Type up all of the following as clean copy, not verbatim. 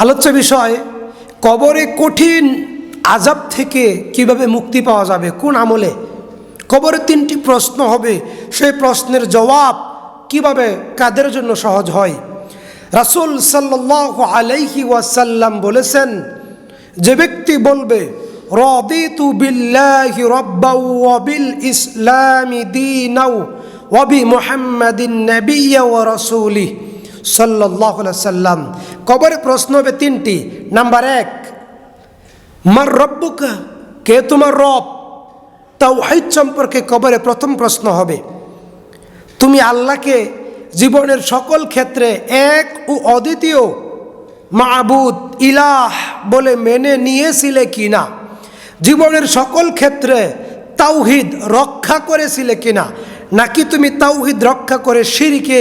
আলোচ্য বিষয় কবরে কঠিন আযাব থেকে কিভাবে মুক্তি পাওয়া যাবে, কোন আমলে। কবরে তিনটি প্রশ্ন হবে, সেই প্রশ্নের জবাব কিভাবে কাদের জন্য সহজ হয়। রাসূল সাল্লাল্লাহু আলাইহি ওয়াসাল্লাম বলেছেন, যে ব্যক্তি বলবে রাদিতু বিল্লাহি রাব্বাও ওয়া বিল ইসলামি দীনাও ওয়া বি মুহাম্মাদিন নাবিয়্যা ওয়া রাসূলিহি সাল্লাল্লাহু আলাইহি সাল্লাম, কবরে প্রশ্ন হবে তিনটি। নাম্বার 1, মার রব্বুকা, কে তোমার রব। তাওহীদ সম্পর্কে কবরে প্রথম প্রশ্ন হবে। তুমি আল্লাহকে জীবনের সকল ক্ষেত্রে এক ও অদ্বিতীয় মাবুদ ইলাহ বলে মেনে নিয়েছিলে কিনা, জীবনের সকল ক্ষেত্রে তাওহীদ রক্ষা করেছিলে কিনা, নাকি তুমি তাওহীদ রক্ষা করে শিরকে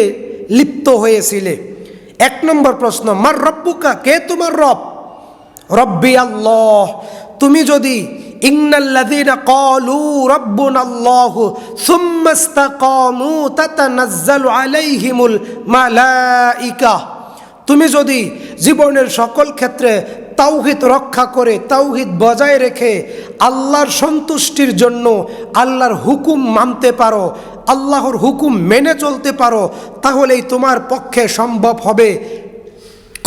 লিপ্ত হয়েছিলে। 1 নম্বর প্রশ্ন, মার রব্বুকা, কে তোমার রব। রব্বি আল্লাহ, তুমি যদি ইন্নাল্লাযীনা ক্বালু রাব্বুনাল্লাহু সুম্মা ইসতাকামু তাতানাজ্জালু আলাইহিমুল মালাইকা, তুমি যদি জীবনের সকল ক্ষেত্রে তাওহীদ রক্ষা করে তাওহীদ বজায় রেখে আল্লাহর সন্তুষ্টির জন্য আল্লাহর হুকুম মানতে পারো, আল্লাহর হুকুম মেনে চলতে পারো, তাহলেই তোমার পক্ষে সম্ভব হবে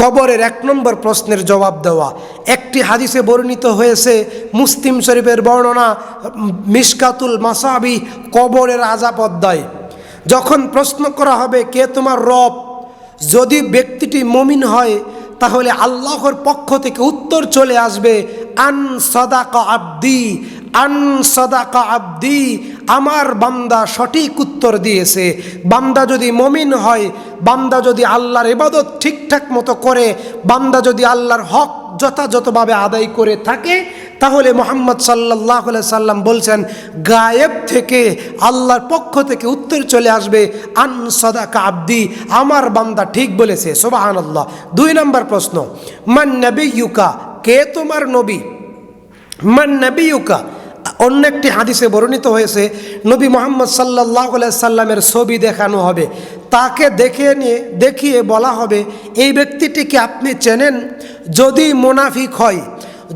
কবরের 1 নম্বর প্রশ্নের জবাব দেওয়া। একটি হাদিসে বর্ণিত হয়েছে, মুসলিম শরীফের বর্ণনা, মিশকাতুল মাসাবি, কবরের আযাব অধ্যায়। যখন প্রশ্ন করা হবে কে তোমার রব, যদি ব্যক্তিটি মুমিন হয় তাহলে আল্লাহর পক্ষ থেকে উত্তর চলে আসবে, আন সাদাকা আব্দি, আন সাদাকা আব্দি, আমার বান্দা সঠিক উত্তর দিয়েছে। বান্দা যদি মুমিন হয়, বান্দা যদি আল্লাহর ইবাদত ঠিকঠাক মতো করে, বান্দা যদি আল্লাহর হক যথাযথভাবে আদায় করে থাকে, তাহলে মুহাম্মদ সাল্লাল্লাহু আলাইহি সাল্লাম বলছেন গায়েব থেকে আল্লাহর পক্ষ থেকে উত্তর চলে আসবে, আন সাদাকা আব্দি, আমার বান্দা ঠিক বলেছে। সুবহানাল্লাহ। 2 নম্বর প্রশ্ন, মান নাবিয়্যুকা, কে তোমার নবী। মান নাবিয়্যুকা, অন্য একটি হাদিসে বর্ণিত হয়েছে, নবী মুহাম্মদ সাল্লাল্লাহু আলাইহি সাল্লামের ছবি দেখানো হবে, তাকে দেখিয়ে বলা হবে এই ব্যক্তিটিকে আপনি চেনেন। যদি মুনাফিক হয়,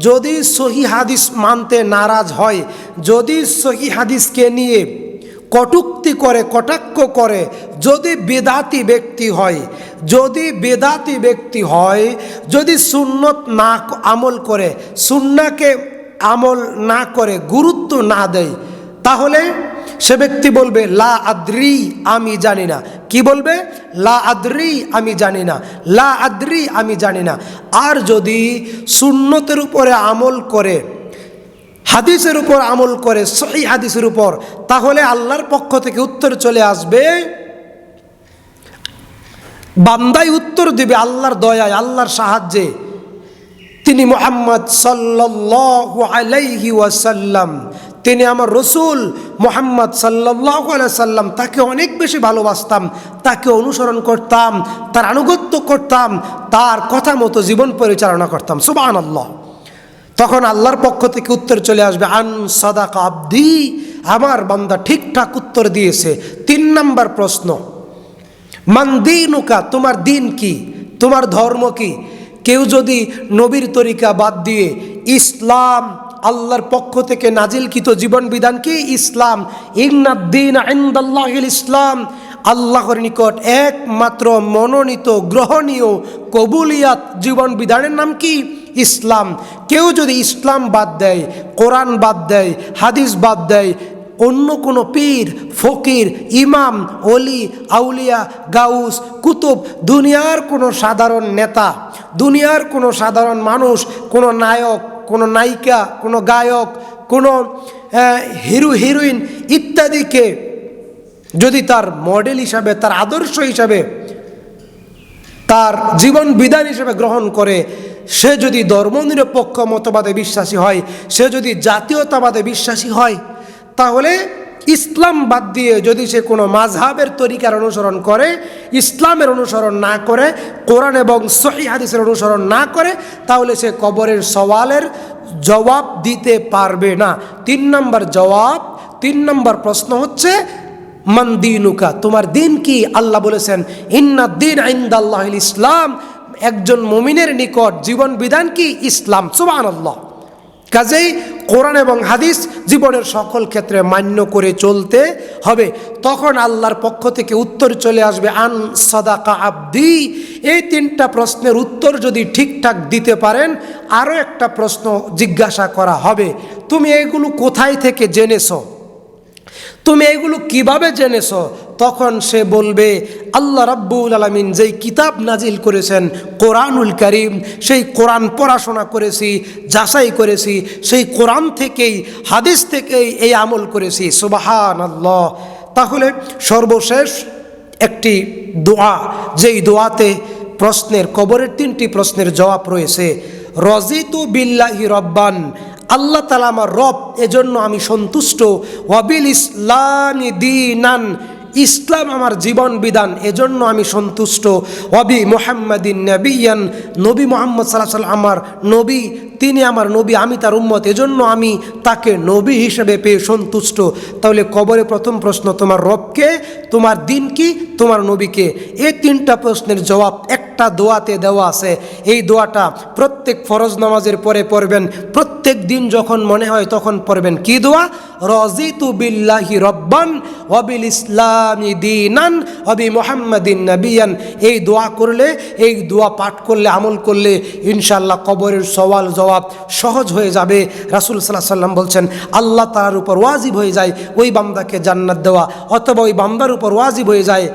যদি সহিহ হাদিস মানতে নারাজ হয়, যদি সহিহ হাদিসকে নিয়ে কটূক্তি করে, কটাক্ষ করে, যদি বেদাতি ব্যক্তি হয়, যদি বেদাতি ব্যক্তি হয়, যদি সুন্নত না আমল করে, সুন্নাহকে আমল না করে, গুরুত্ব না দেয়, তাহলে সে ব্যক্তি বলবে লা আদ্রি, আমি জানি না। কি বলবে? লা আদ্রি, আমি জানি না, লা আদ্রি, আমি জানি না। আর যদি সুন্নতের উপরে আমল করে, হাদিসের উপর আমল করে, সহিহ হাদিসের উপর, তাহলে আল্লাহর পক্ষ থেকে উত্তর চলে আসবে, বান্দাই উত্তর দিবে আল্লাহর দয়ায়, আল্লাহর সাহায্যে। তিনি মুহাম্মদ সাল্লাল্লাহু আলাইহি ওয়াসাল্লাম, তিনি আমার রসুল মুহাম্মদ সাল্লাল্লাহু আলাইহি সাল্লাম, তাকে অনেক বেশি ভালোবাসতাম, তাকে অনুসরণ করতাম, তার আনুগত্য করতাম, তার কথা মতো জীবন পরিচালনা করতাম। সুবহানাল্লাহ। তখন আল্লাহর পক্ষ থেকে উত্তর চলে আসবে, আন সাদাকা আব্দি, আমার বান্দা ঠিকঠাক উত্তর দিয়েছে। 3 নম্বর প্রশ্ন, মান দীনুকা, তোমার দিন কি, তোমার ধর্ম কি। কেউ যদি নবীর তরিকা বাদ দিয়ে ইসলাম, আল্লাহর পক্ষ থেকে নাজিলকৃত জীবন বিধান কি ইসলাম, ইন্নাদ-দীনা ইনদাল্লাহিল ইসলাম, আল্লাহর নিকট একমাত্র মনোনীত গ্রহণীয় কবুলিয়াত জীবন বিধানের নাম কি ইসলাম। কেউ যদি ইসলাম বাদ দেয়, কোরআন বাদ দেয়, হাদিস বাদ দেয়, অন্য কোনো পীর, ফকির, ইমাম, ওলি, আউলিয়া, গাউস, কুতুব, দুনিয়ার কোনো সাধারণ নেতা, দুনিয়ার কোনো সাধারণ মানুষ, কোনো নায়ক, কোনো নায়িকা, কোনো গায়ক, কোনো হিরো হিরোইন ইত্যাদিকে যদি তার মডেল হিসাবে, তার আদর্শ হিসাবে, তার জীবন বিধান হিসেবে গ্রহণ করে, সে যদি ধর্মনিরপেক্ষ মতবাদে বিশ্বাসী হয়, সে যদি জাতীয়তাবাদে বিশ্বাসী হয়, তাহলে ইসলাম বাদ দিয়ে যদি সে কোনো মাযহাবের তরিকার অনুসরণ করে, ইসলামের অনুসরণ না করে, কোরআন এবং সহিহ হাদিসের অনুসরণ না করে, তাহলে সে কবরের সওয়ালের জবাব দিতে পারবে না। 3 নম্বর জবাব, 3 নম্বর প্রশ্ন হচ্ছে মান দীনুকা, তোমার দিন কি। আল্লাহ বলেছেন ইন্নাদ-দীনা ইনদাল্লাহিল ইসলাম, একজন মুমিনের নিকট জীবন বিধান কি? ইসলাম। সুবহানাল্লাহ। কাজেই কোরআন এবং হাদিস জীবনের সকল ক্ষেত্রে মান্য করে চলতে হবে। তখন আল্লাহর পক্ষ থেকে উত্তর চলে আসবে, আন সাদাকা আব্দি। এই তিনটা প্রশ্নের উত্তর যদি ঠিকঠাক দিতে পারেন, আরও একটা প্রশ্ন জিজ্ঞাসা করা হবে, তুমি এগুলো কোথায় থেকে জেনেছো, তুমি এগুলো কিভাবে জেনেছো? তখন সে বলবে, আল্লাহ রাব্বুল আলামিন যেই কিতাব নাজিল করেছেন কোরআনুল কারীম, সেই কোরআন পড়াশোনা করেছি, যাচাই করেছি, সেই কোরআন থেকেই, হাদিস থেকেই এই আমল করেছি। সুবহানাল্লাহ। তাহলে সর্বশেষ একটি দোয়া, যেই দোয়াতে প্রশ্নের, কবরের 3টি প্রশ্নের জবাব রয়েছে। রাজিতু বিল্লাহি রব্বান, আল্লাহ তাআলা আমার রব, এজন্য আমি সন্তুষ্ট। ওয়াবিল ইসলামি দীনান, ইসলাম আমার জীবন বিধান, এজন্য আমি সন্তুষ্ট। ওয়াবি মুহাম্মাদিন নাবিয়ান, নবী মুহাম্মদ সাল্লাল্লাহু আলাইহি ওয়াসাল্লাম আমার নবী, তিনি আমার নবী, আমি তার উম্মত, এজন্য আমি তাকে নবী হিসেবে পেয়ে সন্তুষ্ট। তাহলে কবরে প্রথম প্রশ্ন, তোমার রবকে, তোমার দিন কি, তোমার নবীকে। এই 3টা প্রশ্নের জবাব একটা দোয়াতে দেওয়া আছে। এই দোয়াটা প্রত্যেক ফরজ নামাজের পরে পড়বেন, প্রত্যেক দিন যখন মনে হয় তখন পড়বেন। কি দোয়া? রাজিতু বিল্লাহি রব্বান ওয়া বিল ইসলামি দীনান ওয়া বি মুহাম্মাদিন নাবিয়ান। এই দোয়া করলে, এই দোয়া পাঠ করলে, আমল করলে ইনশাআল্লাহ কবরের সওয়াল জবাব সহজ হয়ে যাবে। রাসূল সাল্লাল্লাহু আলাইহি ওয়াসাল্লাম বলছেন, আল্লাহ তাআলার উপর ওয়াজিব হয়ে যায় ওই বান্দাকে জান্নাত দেওয়া, অথবা ওই বান্দার উপর ওয়াজিব হয়ে যায়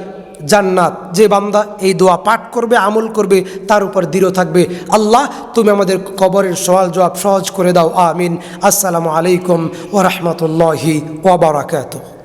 জান্নাত। যে বান্দা এই দোয়া পাঠ করবে, আমল করবে, তার উপর দৃঢ় থাকবে। আল্লাহ তুমি আমাদের কবরের সওয়াল জবাব সহজ করে দাও, আমিন। আসসালামু আলাইকুম ওয়া রাহমাতুল্লাহি ওয়া বারাকাতুহু।